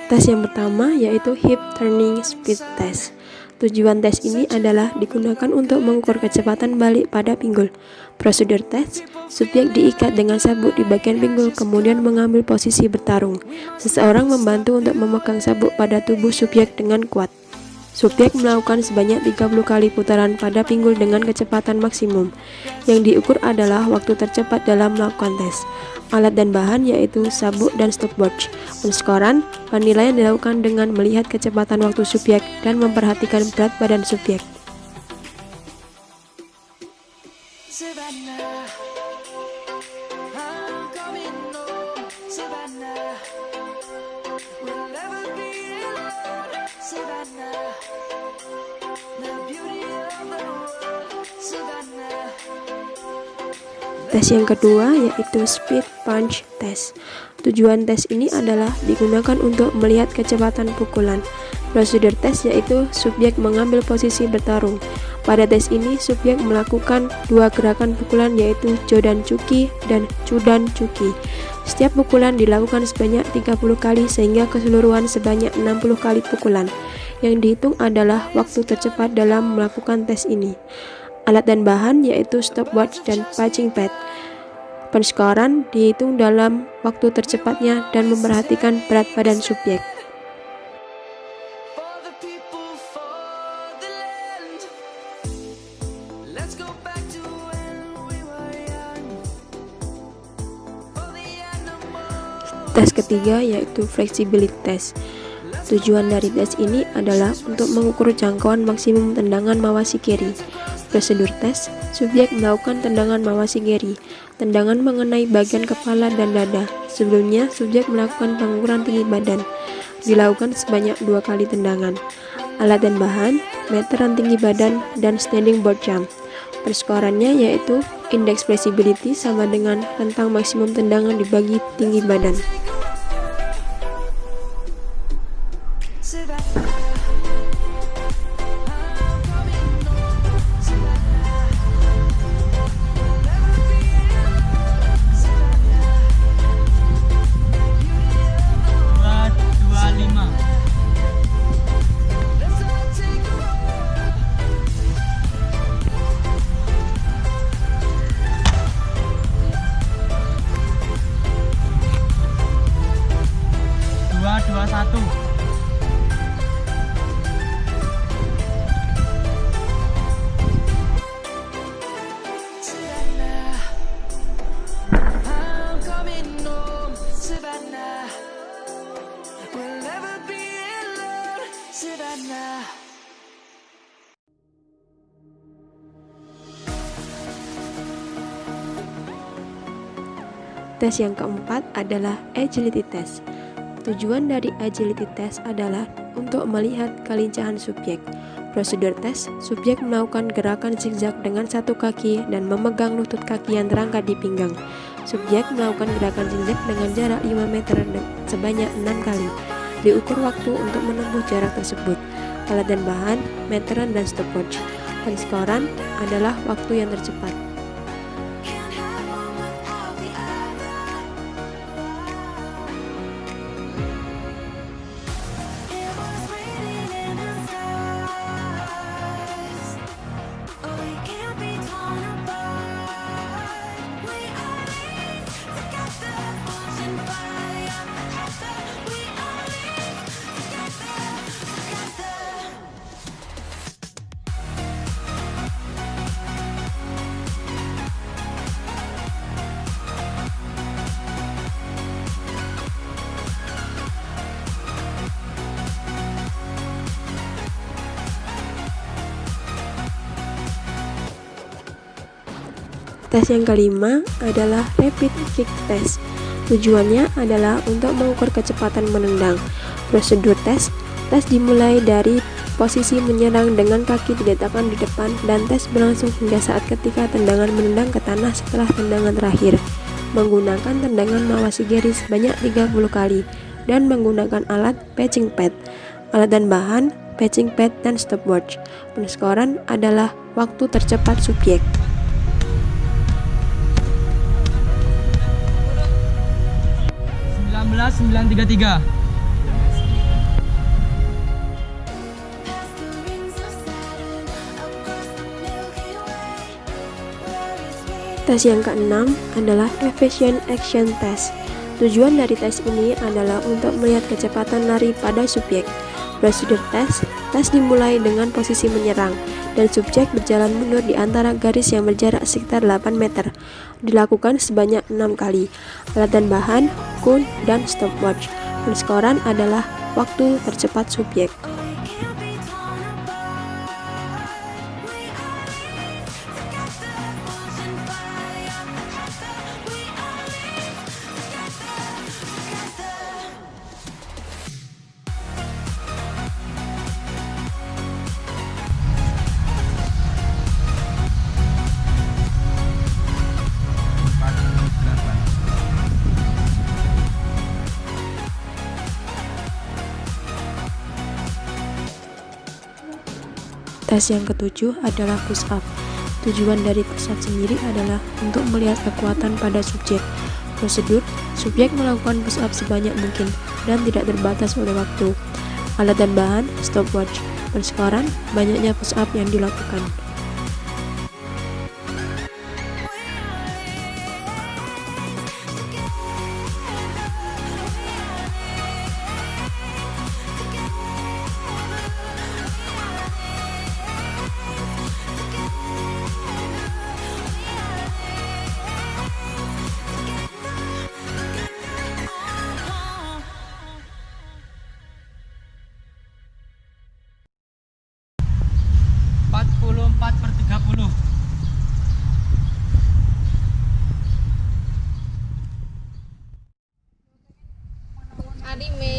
Tes yang pertama yaitu hip turning speed test. Tujuan tes ini adalah digunakan untuk mengukur kecepatan balik pada pinggul. Prosedur tes, subjek diikat dengan sabuk di bagian pinggul kemudian mengambil posisi bertarung. Seseorang membantu untuk memegang sabuk pada tubuh subjek dengan kuat. Subjek melakukan sebanyak 30 kali putaran pada pinggul dengan kecepatan maksimum. Yang diukur adalah waktu tercepat dalam melakukan tes. Alat dan bahan yaitu sabuk dan stopwatch. Penskoran, penilaian dilakukan dengan melihat kecepatan waktu subjek dan memperhatikan berat badan subjek. Tes yang kedua yaitu speed punch test. Tujuan tes ini adalah digunakan untuk melihat kecepatan pukulan. Prosedur tes yaitu subjek mengambil posisi bertarung. Pada tes ini subjek melakukan dua gerakan pukulan yaitu Jodan Cuki dan Cudan Cuki. Setiap pukulan dilakukan sebanyak 30 kali sehingga keseluruhan sebanyak 60 kali pukulan. Yang dihitung adalah waktu tercepat dalam melakukan tes ini. Alat dan bahan yaitu stopwatch dan punching pad. Penskoran dihitung dalam waktu tercepatnya dan memperhatikan berat badan subjek. Tes ketiga yaitu flexibility test. Tujuan dari tes ini adalah untuk mengukur jangkauan maksimum tendangan mawasi kiri. Prosedur tes, subjek melakukan tendangan mawasi kiri. Tendangan mengenai bagian kepala dan dada. Sebelumnya, subjek melakukan pengukuran tinggi badan. Dilakukan sebanyak 2 kali tendangan. Alat dan bahan, meteran tinggi badan, dan standing board jump. Perskorannya yaitu indeks flexibility sama dengan rentang maksimum tendangan dibagi tinggi badan. Tes yang keempat adalah agility test. Tujuan dari agility test adalah untuk melihat kelincahan subjek. Prosedur tes, subjek melakukan gerakan zigzag dengan satu kaki dan memegang lutut kaki yang terangkat di pinggang. Subjek melakukan gerakan zigzag dengan jarak 5 meter sebanyak 6 kali. Diukur waktu untuk menempuh jarak tersebut. Alat dan bahan, meteran dan stopwatch. Penskoran adalah waktu yang tercepat. Tes yang kelima adalah rapid kick test. Tujuannya adalah untuk mengukur kecepatan menendang. Prosedur tes dimulai dari posisi menyerang dengan kaki diletakkan di depan dan tes berlangsung hingga saat ketika tendangan menendang ke tanah setelah tendangan terakhir. Menggunakan tendangan mawasi kiri sebanyak 30 kali dan menggunakan alat patching pad. Alat dan bahan, patching pad dan stopwatch. Penskoran adalah waktu tercepat subjek. 19.933. Tes yang keenam adalah Efficient Action Test. Tujuan dari tes ini adalah untuk melihat kecepatan lari pada subjek. Prosedur tes dimulai dengan posisi menyerang, dan subjek berjalan mundur di antara garis yang berjarak sekitar 8 meter. Dilakukan sebanyak 6 kali. Alat dan bahan, kun, dan stopwatch. Penskoran adalah waktu tercepat subjek. Tes yang ketujuh adalah push up. Tujuan dari push up sendiri adalah untuk melihat kekuatan pada subjek. Prosedur, subjek melakukan push up sebanyak mungkin dan tidak terbatas oleh waktu. Alat dan bahan, stopwatch. Penskoran, banyaknya push up yang dilakukan. Anime